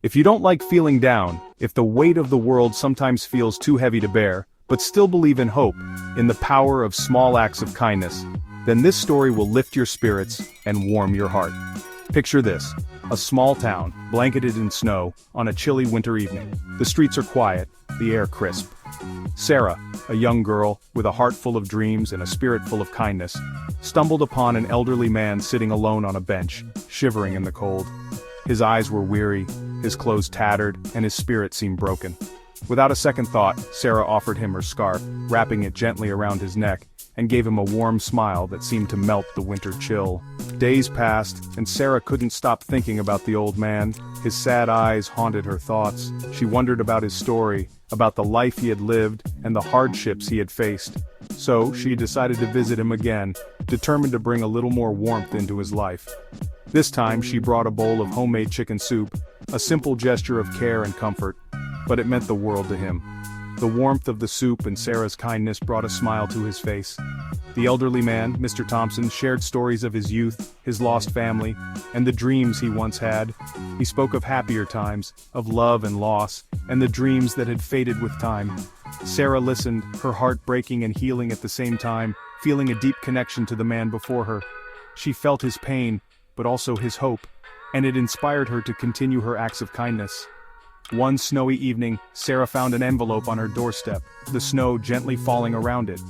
If you don't like feeling down, if the weight of the world sometimes feels too heavy to bear, but still believe in hope, in the power of small acts of kindness, then this story will lift your spirits and warm your heart. Picture this: a small town, blanketed in snow, on a chilly winter evening. The streets are quiet, the air crisp. Sarah, a young girl, with a heart full of dreams and a spirit full of kindness, stumbled upon an elderly man sitting alone on a bench, shivering in the cold. His eyes were weary, his clothes tattered, and his spirit seemed broken. Without a second thought, Sarah offered him her scarf, wrapping it gently around his neck, and gave him a warm smile that seemed to melt the winter chill. Days passed, and Sarah couldn't stop thinking about the old man. His sad eyes haunted her thoughts. She wondered about his story, about the life he had lived, and the hardships he had faced. So, she decided to visit him again, determined to bring a little more warmth into his life. This time, she brought a bowl of homemade chicken soup, a simple gesture of care and comfort, but it meant the world to him. The warmth of the soup and Sarah's kindness brought a smile to his face. The elderly man, Mr. Thompson, shared stories of his youth, his lost family, and the dreams he once had. He spoke of happier times, of love and loss, and the dreams that had faded with time. Sarah listened, her heart breaking and healing at the same time, feeling a deep connection to the man before her. She felt his pain, but also his hope, and it inspired her to continue her acts of kindness. One snowy evening, Sarah found an envelope on her doorstep, the snow gently falling around it.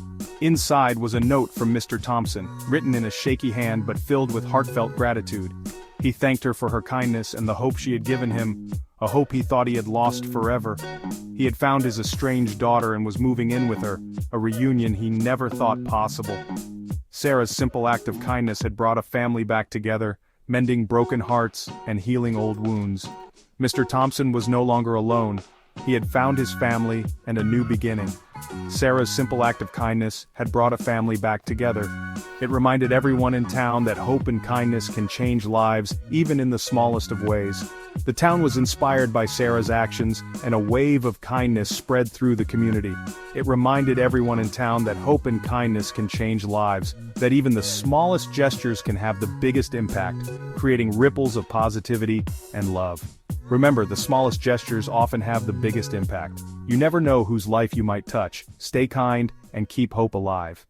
Inside was a note from Mr. Thompson, written in a shaky hand but filled with heartfelt gratitude. He thanked her for her kindness and the hope she had given him, a hope he thought he had lost forever. He had found his estranged daughter and was moving in with her, a reunion he never thought possible. Sarah's simple act of kindness had brought a family back together, mending broken hearts and healing old wounds. Mr. Thompson was no longer alone. He had found his family and a new beginning. Sarah's simple act of kindness had brought a family back together. It reminded everyone in town that hope and kindness can change lives, even in the smallest of ways. The town was inspired by Sarah's actions, and a wave of kindness spread through the community. It reminded everyone in town that hope and kindness can change lives, that even the smallest gestures can have the biggest impact, creating ripples of positivity and love. Remember, the smallest gestures often have the biggest impact. You never know whose life you might touch. Stay kind and keep hope alive.